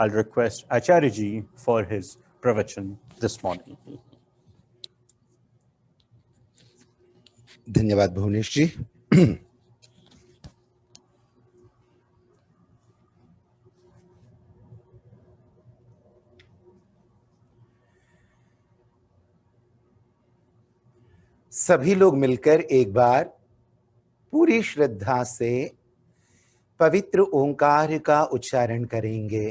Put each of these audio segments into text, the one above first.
I'll request Acharya ji for his pravachan this morning. धन्यवाद भुवनेश जी। सभी लोग मिलकर एक बार पूरी श्रद्धा से पवित्र ओंकार का उच्चारण करेंगे।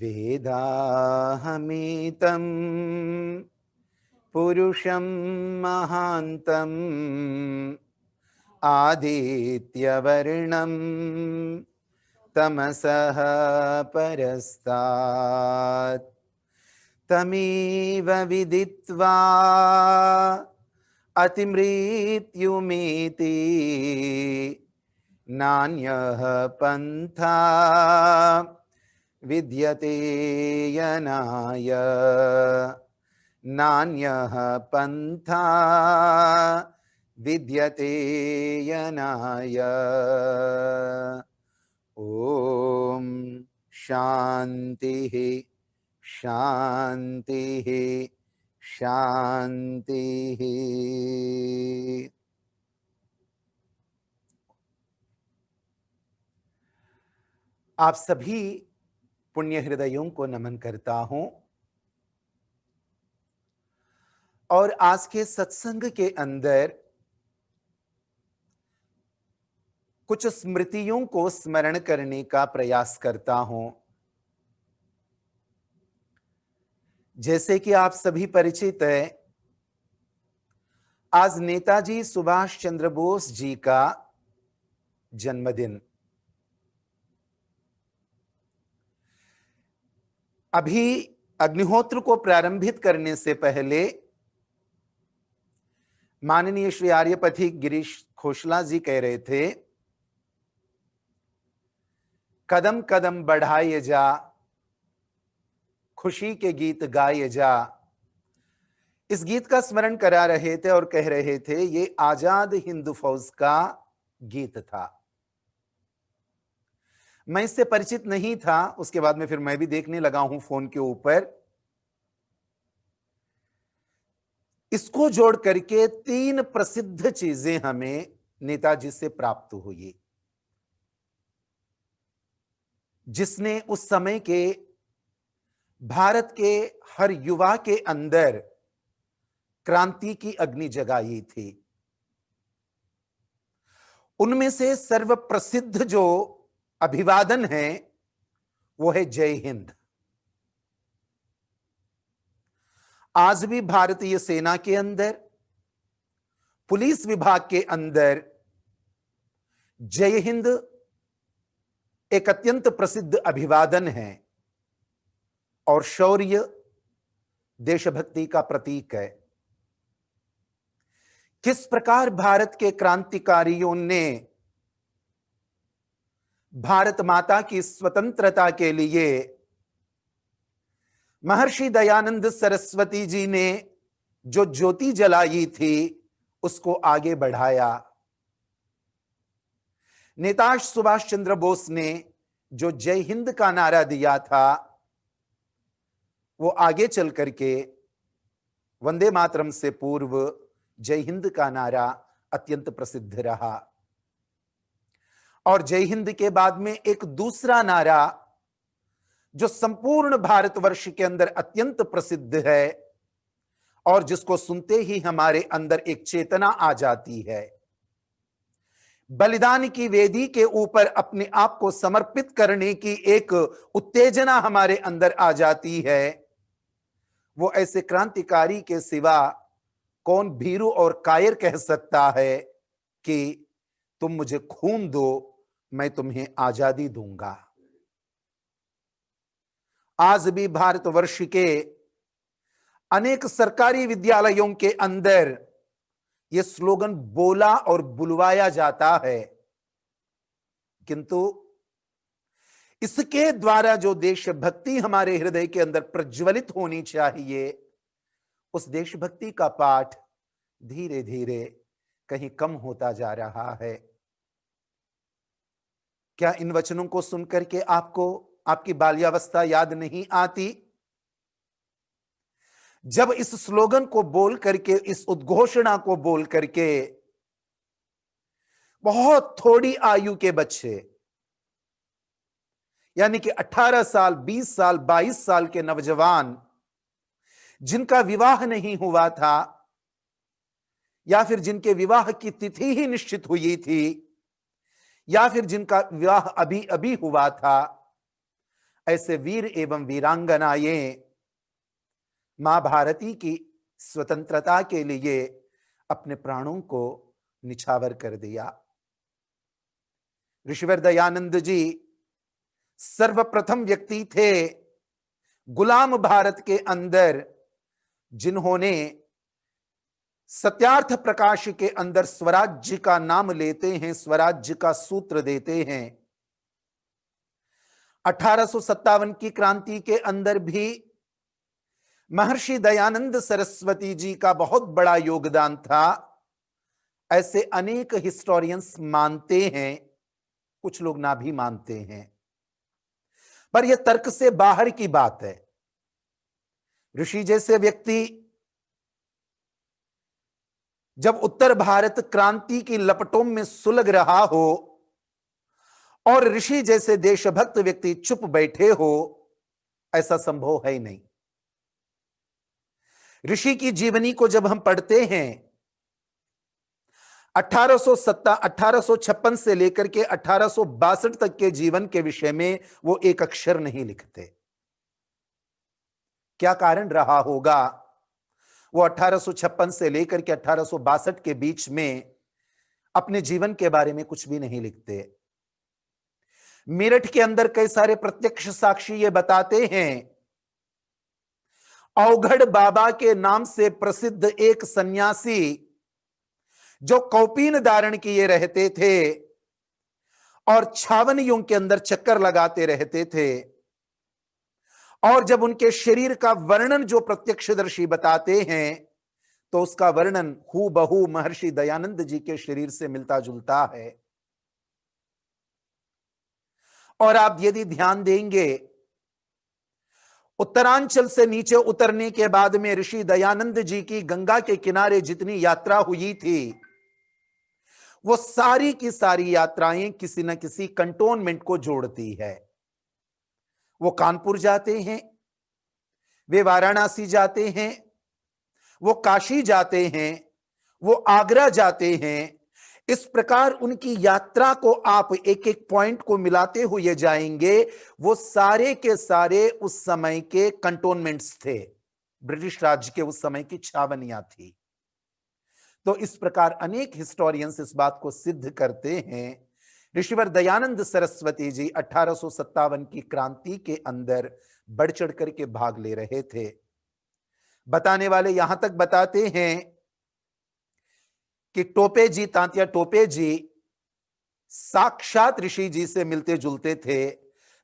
वेदाहमेतं पुरुषं महान्तं आदित्यवर्णं तमसः परस्तात् तमेव विदित्वा अतिमृत्युमेति नान्यः पन्था विद्यते यनाय नान्यः पन्था विद्यते यनाय। ओम शांति शांति शांति। आप सभी पुण्य हृदयों को नमन करता हूं और आज के सत्संग के अंदर कुछ स्मृतियों को स्मरण करने का प्रयास करता हूं। जैसे कि आप सभी परिचित हैं, आज नेताजी सुभाष चंद्र बोस जी का जन्मदिन। अभी अग्निहोत्र को प्रारंभित करने से पहले माननीय श्री आर्यपथिक गिरीश खोसला जी कह रहे थे, कदम कदम बढ़ाए जा, खुशी के गीत गाए जा। इस गीत का स्मरण करा रहे थे और कह रहे थे ये आजाद हिंद फौज का गीत था। मैं इससे परिचित नहीं था, उसके बाद में फिर मैं भी देखने लगा हूं फोन के ऊपर। इसको जोड़ करके 3 प्रसिद्ध चीजें हमें नेताजी से प्राप्त हुई, जिसने उस समय के भारत के हर युवा के अंदर क्रांति की अग्नि जगाई थी। उनमें से सर्वप्रसिद्ध जो अभिवादन है वो है जय हिंद। आज भी भारतीय सेना के अंदर, पुलिस विभाग के अंदर जय हिंद एक अत्यंत प्रसिद्ध अभिवादन है और शौर्य, देशभक्ति का प्रतीक है। किस प्रकार भारत के क्रांतिकारियों ने भारत माता की स्वतंत्रता के लिए महर्षि दयानंद सरस्वती जी ने जो ज्योति जलाई थी उसको आगे बढ़ाया। नेताजी सुभाष चंद्र बोस ने जो जय हिंद का नारा दिया था वो आगे चल करके वंदे मातरम से पूर्व जय हिंद का नारा अत्यंत प्रसिद्ध रहा। और जय हिंद के बाद में एक दूसरा नारा जो संपूर्ण भारतवर्ष के अंदर अत्यंत प्रसिद्ध है और जिसको सुनते ही हमारे अंदर एक चेतना आ जाती है, बलिदान की वेदी के ऊपर अपने आप को समर्पित करने की एक उत्तेजना हमारे अंदर आ जाती है। वो ऐसे क्रांतिकारी के सिवा कौन भीरू और कायर कह सकता है कि तुम मुझे खून दो, मैं तुम्हें आजादी दूंगा। आज भी भारतवर्ष के अनेक सरकारी विद्यालयों के अंदर यह स्लोगन बोला और बुलवाया जाता है, किंतु इसके द्वारा जो देशभक्ति हमारे हृदय के अंदर प्रज्वलित होनी चाहिए, उस देशभक्ति का पाठ धीरे धीरे कहीं कम होता जा रहा है। क्या इन वचनों को सुनकर के आपको आपकी बाल्यावस्था याद नहीं आती, जब इस स्लोगन को बोल करके, इस उद्घोषणा को बोल करके बहुत थोड़ी आयु के बच्चे, यानी कि 18 साल, 20 साल, 22 साल के नौजवान, जिनका विवाह नहीं हुआ था या फिर जिनके विवाह की तिथि ही निश्चित हुई थी या फिर जिनका विवाह अभी अभी हुआ था, ऐसे वीर एवं वीरांगनाएं मां भारती की स्वतंत्रता के लिए अपने प्राणों को निछावर कर दिया। ऋषिवर दयानंद जी सर्वप्रथम व्यक्ति थे गुलाम भारत के अंदर जिन्होंने सत्यार्थ प्रकाश के अंदर स्वराज्य का नाम लेते हैं, स्वराज्य का सूत्र देते हैं। 1857 की क्रांति के अंदर भी महर्षि दयानंद सरस्वती जी का बहुत बड़ा योगदान था, ऐसे अनेक हिस्टोरियंस मानते हैं, कुछ लोग ना भी मानते हैं, पर यह तर्क से बाहर की बात है। ऋषि जैसे व्यक्ति जब उत्तर भारत क्रांति की लपटों में सुलग रहा हो और ऋषि जैसे देशभक्त व्यक्ति चुप बैठे हो, ऐसा संभव है ही नहीं। ऋषि की जीवनी को जब हम पढ़ते हैं, 1856 से लेकर के 1862 तक के जीवन के विषय में वो एक अक्षर नहीं लिखते। क्या कारण रहा होगा? वो 1856 से लेकर के 1862 के बीच में अपने जीवन के बारे में कुछ भी नहीं लिखते। मेरठ के अंदर कई सारे प्रत्यक्ष साक्षी ये बताते हैं, अवघड़ बाबा के नाम से प्रसिद्ध एक सन्यासी जो कौपीन धारण किए रहते थे और छावनियों के अंदर चक्कर लगाते रहते थे, और जब उनके शरीर का वर्णन जो प्रत्यक्षदर्शी बताते हैं तो उसका वर्णन हूबहू महर्षि दयानंद जी के शरीर से मिलता जुलता है। और आप यदि ध्यान देंगे, उत्तरांचल से नीचे उतरने के बाद में ऋषि दयानंद जी की गंगा के किनारे जितनी यात्रा हुई थी, वो सारी की सारी यात्राएं किसी न किसी कंटोनमेंट को जोड़ती है। वो कानपुर जाते हैं, वे वाराणसी जाते हैं, वो काशी जाते हैं, वो आगरा जाते हैं। इस प्रकार उनकी यात्रा को आप एक एक पॉइंट को मिलाते हुए जाएंगे, वो सारे के सारे उस समय के कंटोनमेंट्स थे, ब्रिटिश राज्य के उस समय की छावनियां थी। तो इस प्रकार अनेक हिस्टोरियंस इस बात को सिद्ध करते हैं, ऋषिवर दयानंद सरस्वती जी 1857 की क्रांति के अंदर बढ़ चढ़ करके भाग ले रहे थे। बताने वाले यहां तक बताते हैं कि टोपे जी, तांतिया टोपे जी साक्षात ऋषि जी से मिलते जुलते थे,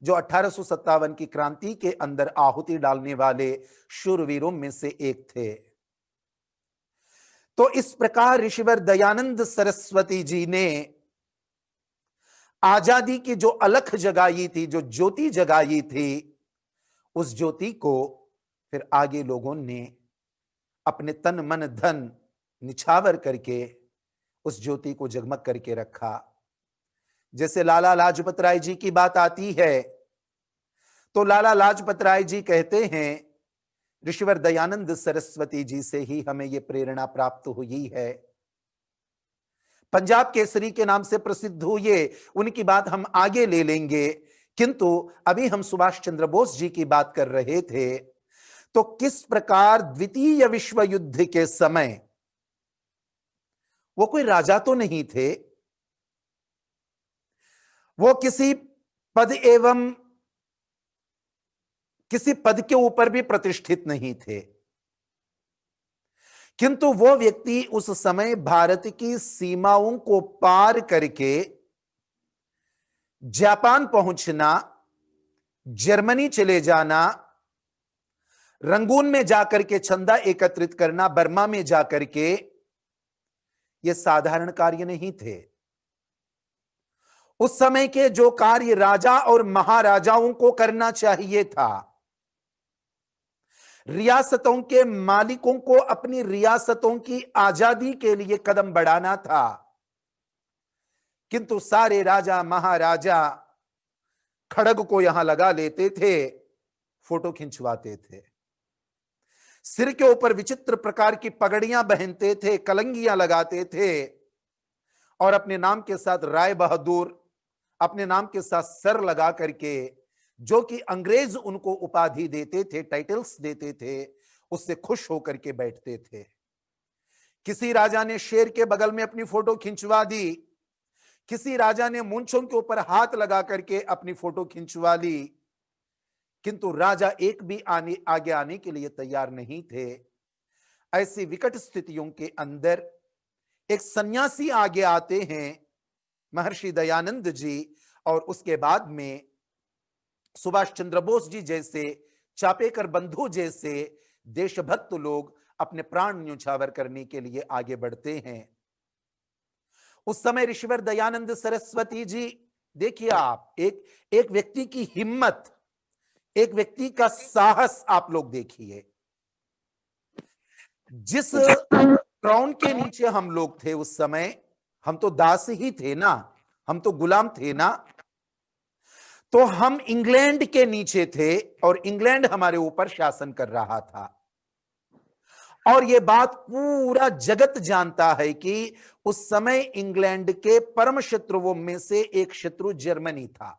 जो 1857 की क्रांति के अंदर आहुति डालने वाले शूरवीरों में से एक थे। तो इस प्रकार ऋषिवर दयानंद सरस्वती जी ने आजादी की जो अलख जगाई थी, जो ज्योति जगाई थी, उस ज्योति को फिर आगे लोगों ने अपने तन मन धन निछावर करके उस ज्योति को जगमग करके रखा। जैसे लाला लाजपत राय जी की बात आती है तो लाला लाजपत राय जी कहते हैं, ऋषिवर दयानंद सरस्वती जी से ही हमें यह प्रेरणा प्राप्त हुई है। पंजाब केसरी के नाम से प्रसिद्ध हुए, उनकी बात हम आगे ले लेंगे, किंतु अभी हम सुभाष चंद्र बोस जी की बात कर रहे थे। तो किस प्रकार द्वितीय विश्व युद्ध के समय वो कोई राजा तो नहीं थे, वो किसी पद एवं किसी पद के ऊपर भी प्रतिष्ठित नहीं थे, किंतु वो व्यक्ति उस समय भारत की सीमाओं को पार करके जापान पहुंचना, जर्मनी चले जाना, रंगून में जाकर के चंदा एकत्रित करना, बर्मा में जाकर के, ये साधारण कार्य नहीं थे। उस समय के जो कार्य राजा और महाराजाओं को करना चाहिए था, रियासतों के मालिकों को अपनी रियासतों की आजादी के लिए कदम बढ़ाना था, किंतु सारे राजा महाराजा खड़ग को यहां लगा लेते थे, फोटो खिंचवाते थे, सिर के ऊपर विचित्र प्रकार की पगड़ियां पहनते थे, कलंगियां लगाते थे, और अपने नाम के साथ राय बहादुर, अपने नाम के साथ सर लगा करके, जो कि अंग्रेज उनको उपाधि देते थे, टाइटल्स देते थे, उससे खुश होकर के बैठते थे। किसी राजा ने शेर के बगल में अपनी फोटो खिंचवा दी, किसी राजा ने मूंछों के ऊपर हाथ लगा करके अपनी फोटो खिंचवा ली, किंतु राजा एक भी आगे आने के लिए तैयार नहीं थे। ऐसी विकट स्थितियों के अंदर एक सन्यासी आगे आते हैं, महर्षि दयानंद जी, और उसके बाद में सुभाष चंद्र बोस जी जैसे, चापेकर बंधु जैसे देशभक्त लोग अपने प्राण न्यौछावर करने के लिए आगे बढ़ते हैं। उस समय ऋषिवर दयानंद सरस्वती जी, देखिए आप, एक व्यक्ति की हिम्मत, एक व्यक्ति का साहस आप लोग देखिए। जिस क्राउन के नीचे हम लोग थे उस समय, हम तो दास ही थे ना, हम तो गुलाम थे ना, तो हम इंग्लैंड के नीचे थे और इंग्लैंड हमारे ऊपर शासन कर रहा था। और यह बात पूरा जगत जानता है कि उस समय इंग्लैंड के परम शत्रुओं में से एक शत्रु जर्मनी था।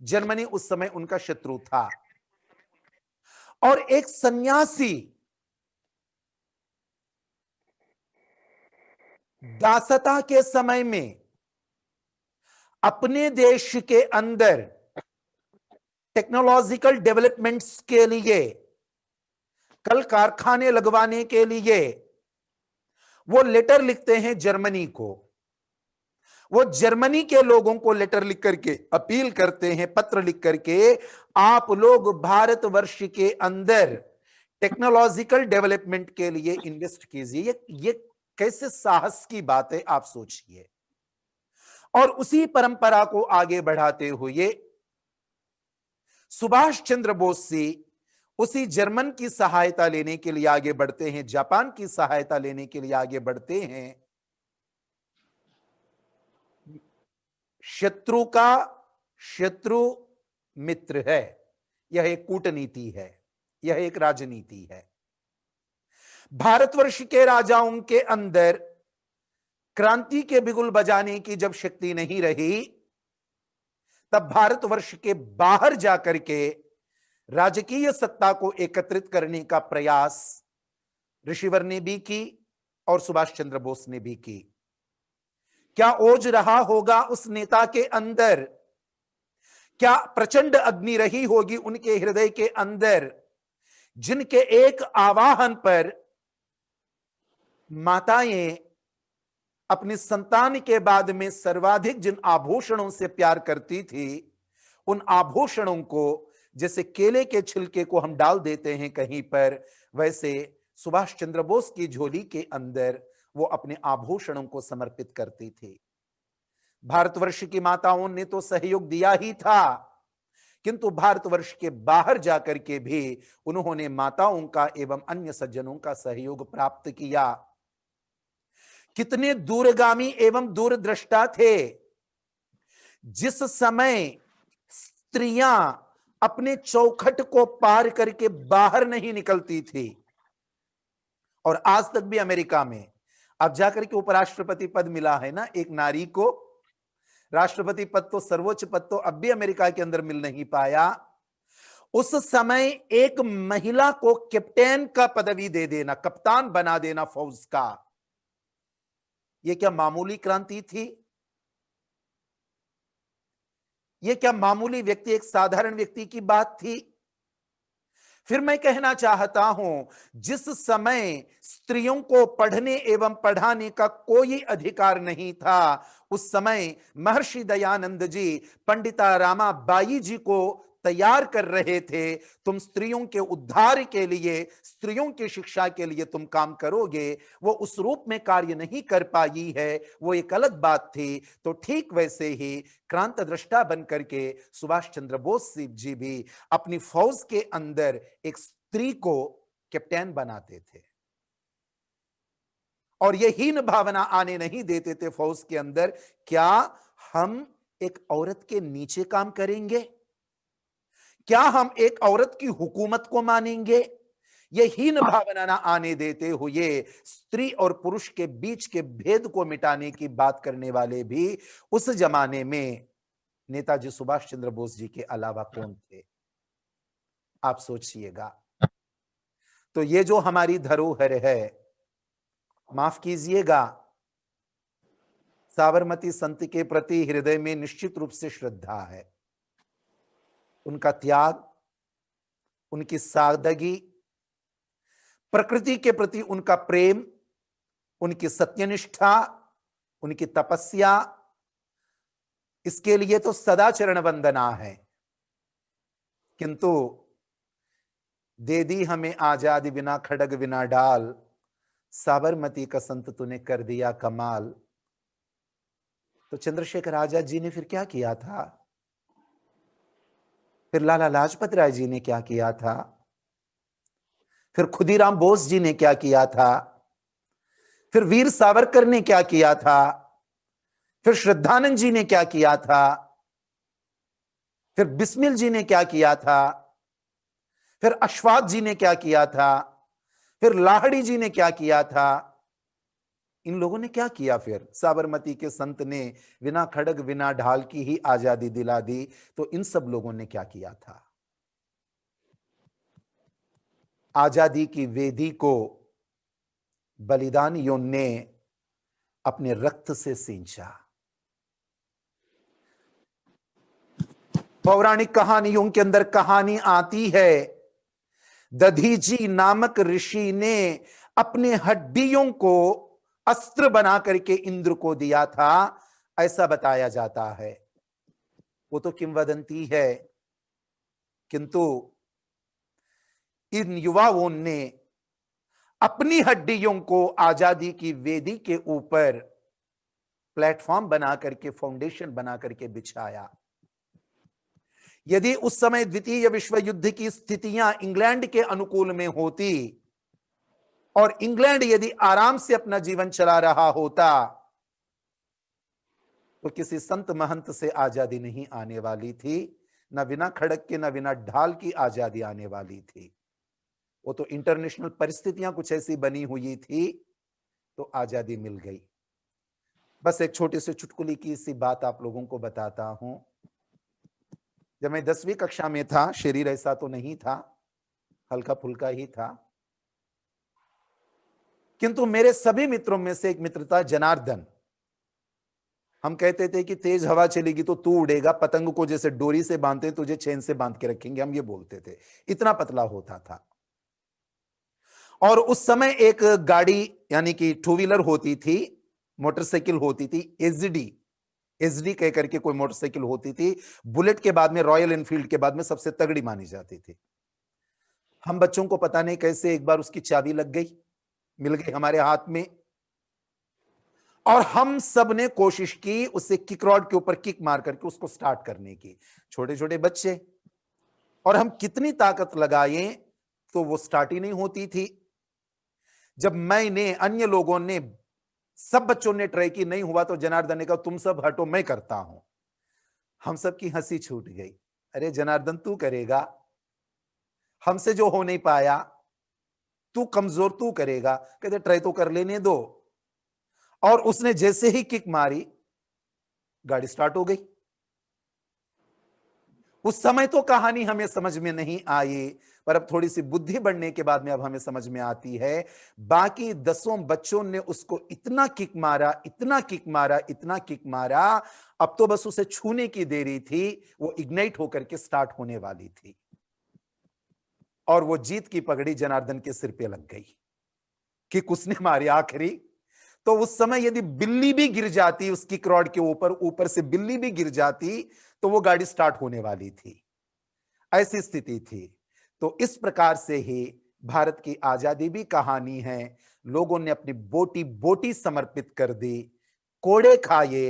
जर्मनी उस समय उनका शत्रु था, और एक सन्यासी दासता के समय में अपने देश के अंदर टेक्नोलॉजिकल डेवलपमेंट्स के लिए, कल कारखाने लगवाने के लिए वो लेटर लिखते हैं जर्मनी को। वो जर्मनी के लोगों को लेटर लिख करके अपील करते हैं, पत्र लिख करके, आप लोग भारतवर्ष के अंदर टेक्नोलॉजिकल डेवलपमेंट के लिए इन्वेस्ट कीजिए। ये कैसे साहस की बात है, आप सोचिए। और उसी परंपरा को आगे बढ़ाते हुए सुभाष चंद्र बोस जी उसी जर्मन की सहायता लेने के लिए आगे बढ़ते हैं, जापान की सहायता लेने के लिए आगे बढ़ते हैं। शत्रु का शत्रु मित्र है, यह एक कूटनीति है, यह एक राजनीति है। भारतवर्ष के राजाओं के अंदर क्रांति के बिगुल बजाने की जब शक्ति नहीं रही, तब भारतवर्ष के बाहर जाकर के राजकीय सत्ता को एकत्रित करने का प्रयास ऋषिवर ने भी की और सुभाष चंद्र बोस ने भी की। क्या ओज रहा होगा उस नेता के अंदर, क्या प्रचंड अग्नि रही होगी उनके हृदय के अंदर, जिनके एक आवाहन पर माताएं अपनी संतान के बाद में सर्वाधिक जिन आभूषणों से प्यार करती थी, उन आभूषणों को, जैसे केले के छिलके को हम डाल देते हैं कहीं पर, वैसे सुभाष चंद्र बोस की झोली के अंदर वो अपने आभूषणों को समर्पित करती थी। भारतवर्ष की माताओं ने तो सहयोग दिया ही था, किंतु भारतवर्ष के बाहर जाकर के भी उन्होंने माताओं का एवं अन्य सज्जनों का सहयोग प्राप्त किया। कितने दूरगामी एवं दूरदृष्टा थे। जिस समय स्त्रियां अपने चौखट को पार करके बाहर नहीं निकलती थी, और आज तक भी अमेरिका में अब जाकर के उपराष्ट्रपति पद मिला है ना एक नारी को, राष्ट्रपति पद तो सर्वोच्च पद तो अब भी अमेरिका के अंदर मिल नहीं पाया। उस समय एक महिला को कैप्टन का पदवी दे देना, कप्तान बना देना फौज का, यह क्या मामूली क्रांति थी? यह क्या मामूली व्यक्ति, एक साधारण व्यक्ति की बात थी? फिर मैं कहना चाहता हूं, जिस समय स्त्रियों को पढ़ने एवं पढ़ाने का कोई अधिकार नहीं था, उस समय महर्षि दयानंद जी पंडिता रामाबाई जी को तैयार कर रहे थे। तुम स्त्रियों के उद्धार के लिए, स्त्रियों की शिक्षा के लिए तुम काम करोगे, वो उस रूप में कार्य नहीं कर पाई है, वो एक अलग बात थी। तो ठीक वैसे ही क्रांत दृष्टा बन करके सुभाष चंद्र बोस जी भी अपनी फौज के अंदर एक स्त्री को कैप्टन बनाते थे और ये हीन भावना आने नहीं देते थे फौज के अंदर। क्या हम एक औरत के नीचे काम करेंगे? क्या हम एक औरत की हुकूमत को मानेंगे? ये हीन भावना ना आने देते हुए स्त्री और पुरुष के बीच के भेद को मिटाने की बात करने वाले भी उस जमाने में नेताजी सुभाष चंद्र बोस जी के अलावा कौन थे? आप सोचिएगा। तो ये जो हमारी धरोहर है, माफ कीजिएगा, साबरमती संत के प्रति हृदय में निश्चित रूप से श्रद्धा है। उनका त्याग, उनकी सादगी, प्रकृति के प्रति उनका प्रेम, उनकी सत्यनिष्ठा, उनकी तपस्या, इसके लिए तो सदा चरण वंदना है। किंतु दे दी हमें आजादी बिना खड़ग बिना डाल, साबरमती का संत तूने कर दिया कमाल। तो चंद्रशेखर आजाद जी ने फिर क्या किया था? फिर लाला लाजपत राय जी ने क्या किया था? फिर खुदीराम बोस जी ने क्या किया था? फिर वीर सावरकर ने क्या किया था? फिर श्रद्धानंद जी ने क्या किया था? फिर बिस्मिल जी ने क्या किया था? फिर अशफाक जी ने क्या किया था? फिर लाहड़ी जी ने क्या किया था? इन लोगों ने क्या किया? फिर साबरमती के संत ने बिना खड़ग बिना ढाल की ही आजादी दिला दी। तो इन सब लोगों ने क्या किया था? आजादी की वेदी को बलिदानियों ने अपने रक्त से सींचा। पौराणिक कहानियों के अंदर कहानी आती है, दधीची नामक ऋषि ने अपने हड्डियों को अस्त्र बना करके इंद्र को दिया था, ऐसा बताया जाता है। वो तो किंवदंती है, किंतु इन युवाओं ने अपनी हड्डियों को आजादी की वेदी के ऊपर प्लेटफॉर्म बना करके, फाउंडेशन बना करके बिछाया। यदि उस समय द्वितीय विश्व युद्ध की स्थितियां इंग्लैंड के अनुकूल में होती और इंग्लैंड यदि आराम से अपना जीवन चला रहा होता, तो किसी संत महंत से आजादी नहीं आने वाली थी, न बिना खड़क के न बिना ढाल की आजादी आने वाली थी। वो तो इंटरनेशनल परिस्थितियां कुछ ऐसी बनी हुई थी, तो आजादी मिल गई। बस एक छोटी सी चुटकुली की सी बात आप लोगों को बताता हूं। जब मैं 10वीं कक्षा में था, शरीर ऐसा तो नहीं था, हल्का फुल्का ही था, किंतु मेरे सभी मित्रों में से एक मित्र था जनार्दन। हम कहते थे कि तेज हवा चलेगी तो तू उड़ेगा, पतंग को जैसे डोरी से बांधते तुझे चैन से बांध के रखेंगे, हम ये बोलते थे। इतना पतला होता था। और उस समय एक गाड़ी यानी कि टू व्हीलर होती थी, मोटरसाइकिल होती थी, एसडी कह करके कोई मोटरसाइकिल होती थी। बुलेट के बाद में, रॉयल एनफील्ड के बाद में सबसे तगड़ी मानी जाती थी। हम बच्चों को पता नहीं कैसे एक बार उसकी चाबी लग गई, मिल गई हमारे हाथ में, और हम सब ने कोशिश की उसे किक रॉड के ऊपर किक मार करके उसको स्टार्ट करने की। छोटे छोटे बच्चे, और हम कितनी ताकत लगाए तो वो स्टार्ट ही नहीं होती थी। जब मैंने, अन्य लोगों ने, सब बच्चों ने ट्राई की, नहीं हुआ तो जनार्दन ने कहा तुम सब हटो, मैं करता हूं। हम सब की हंसी छूट गई। अरे जनार्दन तू करेगा, हमसे जो हो नहीं पाया, तू कमजोर, तू करेगा। कहते ट्राई तो कर लेने दो। और उसने जैसे ही किक मारी, गाड़ी स्टार्ट हो गई। उस समय तो कहानी हमें समझ में नहीं आई, पर अब थोड़ी सी बुद्धि बढ़ने के बाद में अब हमें समझ में आती है। बाकी 10 बच्चों ने उसको इतना किक मारा, इतना किक मारा, इतना किक मारा, अब तो बस उसे छूने की देरी थी, वो इग्नाइट होकर के स्टार्ट होने वाली थी। और वो जीत की पगड़ी जनार्दन के सिर पे लग गई। किक उसने मारी आखिरी, तो उस समय यदि बिल्ली भी गिर जाती उसकी क्रॉड के ऊपर से बिल्ली भी गिर जाती तो वो गाड़ी स्टार्ट होने वाली थी, ऐसी स्थिति थी। तो इस प्रकार से ही भारत की आजादी भी कहानी है। लोगों ने अपनी बोटी बोटी समर्पित कर दी, कोड़े खाए,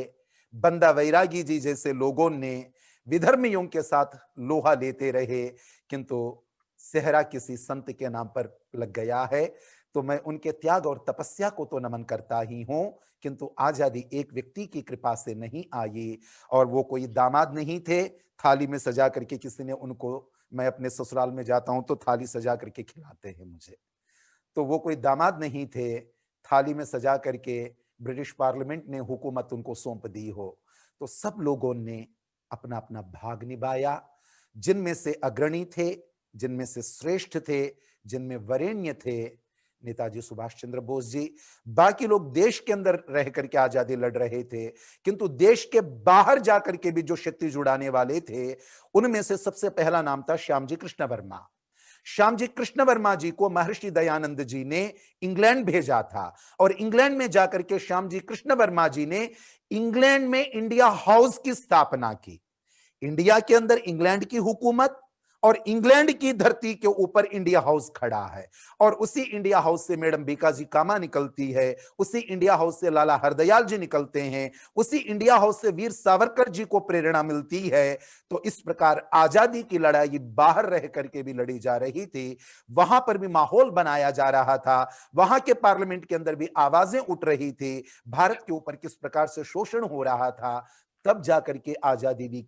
बंदा वैरागी जी जैसे लोगों ने विधर्मियों के साथ लोहा लेते रहे, किंतु सेहरा किसी संत के नाम पर लग गया है। तो मैं उनके त्याग और तपस्या को तो नमन करता ही हूं, किंतु आजादी एक व्यक्ति की कृपा से नहीं आई, और वो कोई दामाद नहीं थे थाली में सजा करके किसी ने उनको, मैं अपने ससुराल में जाता हूं तो थाली सजा करके खिलाते हैं मुझे, तो वो कोई दामाद नहीं थे थाली में सजा करके ब्रिटिश पार्लियामेंट ने हुकूमत उनको सौंप दी हो। तो सब लोगों ने अपना अपना भाग निभाया, जिनमें से अग्रणी थे, जिनमें से श्रेष्ठ थे, जिनमें वरेण्य थे नेताजी सुभाष चंद्र बोस जी। बाकी लोग देश के अंदर रह करके आजादी लड़ रहे थे, किंतु देश के बाहर जाकर के भी जो शक्ति जुड़ाने वाले थे, उनमें से सबसे पहला नाम था श्यामजी कृष्ण वर्मा। श्यामजी कृष्ण वर्मा जी को महर्षि दयानंद जी ने इंग्लैंड भेजा था, और इंग्लैंड में जाकर के श्यामजी कृष्ण वर्मा जी ने इंग्लैंड में इंडिया हाउस की स्थापना की। इंडिया के अंदर इंग्लैंड की हुकूमत, और इंग्लैंड की धरती के ऊपर इंडिया हाउस खड़ा है, और उसी इंडिया हाउस से मैडम बीकाजी कामा निकलती है, उसी इंडिया हाउस से लाला हरदयाल जी निकलते हैं, उसी इंडिया हाउस से वीर सावरकर जी को प्रेरणा मिलती है। तो इस प्रकार आजादी की लड़ाई बाहर रह करके भी लड़ी जा रही थी, वहां पर भी माहौल बनाया जा रहा था, वहां के पार्लियामेंट के अंदर भी आवाजें उठ रही थी, भारत के ऊपर किस प्रकार से शोषण हो रहा था। तब जाकर के आजादी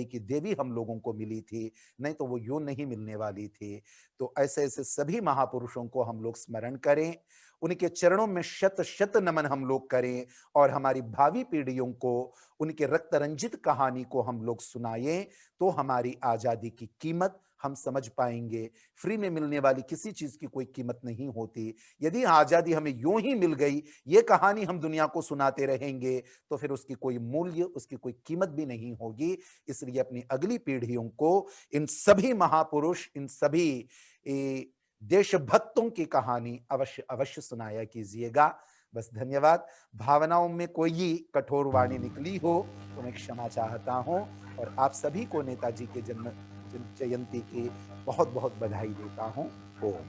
की देवी हम लोगों को मिली थी, नहीं तो वो यूं नहीं मिलने वाली थी। तो ऐसे ऐसे सभी महापुरुषों को हम लोग स्मरण करें, उनके चरणों में शत शत नमन हम लोग करें, और हमारी भावी पीढ़ियों को उनके रक्त रंजित कहानी को हम लोग सुनाएं, तो हमारी आजादी की कीमत हम समझ पाएंगे। फ्री में मिलने वाली किसी चीज की कोई कीमत नहीं होती। यदि आजादी हमें यूं ही मिल गई, ये कहानी हम दुनिया को सुनाते रहेंगे, तो फिर उसकी कोई मूल्य, उसकी कोई कीमत भी नहीं होगी। इसलिए अपनी अगली पीढ़ियों को इन सभी महापुरुष, इन सभी देशभक्तों की कहानी अवश्य अवश्य सुनाया कीजिएगा। बस धन्यवाद। भावनाओं में कोई कठोर वाणी निकली हो तो मैं क्षमा चाहता हूं, और आप सभी को नेताजी के जन्म जयंती की बहुत बहुत बधाई देता हूं। ओम।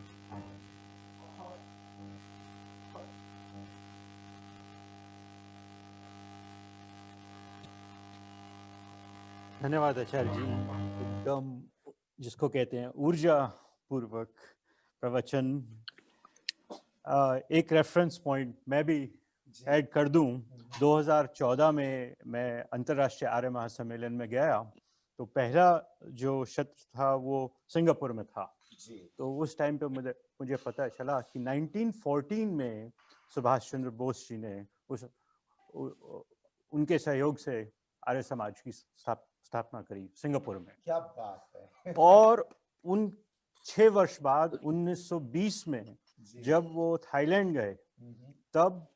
धन्यवाद आचार्य जी, एकदम जिसको कहते हैं ऊर्जा पूर्वक प्रवचन। एक रेफरेंस पॉइंट मैं भी ऐड कर दूं, 2014 में मैं अंतर्राष्ट्रीय आर्य महासम्मेलन में गया, तो पहला जो सत्र था वो सिंगापुर में था। तो उस टाइम पे मुझे पता चला कि 1914 में सुभाष चंद्र बोस जी ने उनके सहयोग से आर्य समाज की स्थापना करी सिंगापुर में। क्या बात है। और उन 6 वर्ष बाद 1920 में जब वो थाईलैंड गए, तब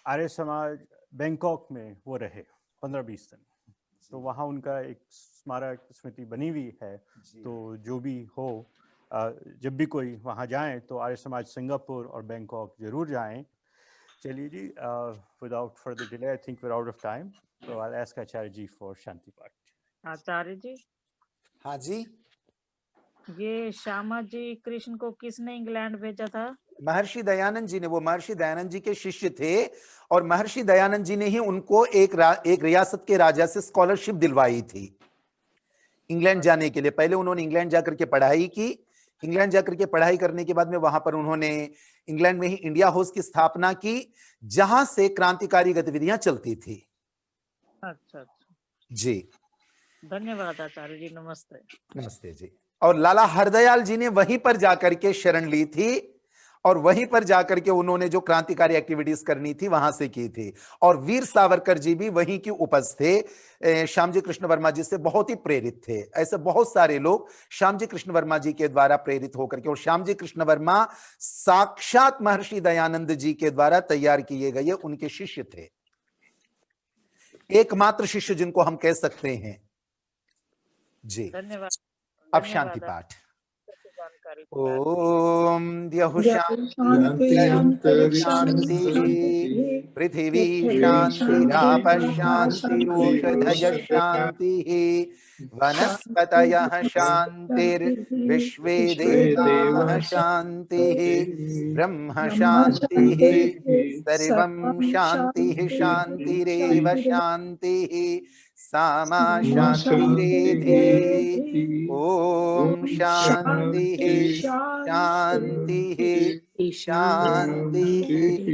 आर्य समाज बैंकॉक में वो रहे 15-20 दिन। तो वहाँ उनका एक स्मारक स्मृति बनी हुई है। तो जो भी हो, जब भी कोई वहाँ जाए तो आर्य समाज सिंगापुर और बैंकॉक जरूर जाएं। चलिए जी, without further delay, I think we are out of time, तो I will ask Acharya ji for Shanti Path. Acharya जी, हाँ जी, ये श्यामा जी कृष्ण को किसने इंग्लैंड भेजा था? महर्षि दयानंद जी ने। वो महर्षि दयानंद जी के शिष्य थे, और महर्षि दयानंद जी ने ही उनको एक रियासत के राजा से स्कॉलरशिप दिलवाई थी इंग्लैंड जाने के लिए। पहले उन्होंने इंग्लैंड जाकर के पढ़ाई की, इंग्लैंड जाकर के पढ़ाई करने के बाद में वहां पर उन्होंने इंग्लैंड में ही इंडिया हाउस की स्थापना की, जहां से क्रांतिकारी गतिविधियां चलती थी। अच्छा जी, धन्यवाद आचार्य जी, नमस्ते। नमस्ते जी। और लाला हरदयाल जी ने वहीं पर जाकर के शरण ली थी, और वहीं पर जाकर के उन्होंने जो क्रांतिकारी एक्टिविटीज करनी थी वहां से की थी। और वीर सावरकर जी भी वहीं की उपज थे, श्यामजी कृष्ण वर्मा जी से बहुत ही प्रेरित थे। ऐसे बहुत सारे लोग श्यामजी कृष्ण वर्मा जी के द्वारा प्रेरित होकर के, और श्यामजी कृष्ण वर्मा साक्षात महर्षि दयानंद जी के द्वारा तैयार किए गए उनके शिष्य थे, एकमात्र शिष्य जिनको हम कह सकते हैं। जी, धन्यवाद। अब शांति पाठ। सारी ओम द्यौः शांति शांति पृथिवी शांतिराप शांतिरोषधय शांति वनस्पतयः शांतिर्विश्वे देवाः शांतिः ब्रह्म शांतिः सर्वं शांतिः शांतिरेव शांतिः सामा शांतिरेधि ओम शांतिः शांतिः शांतिः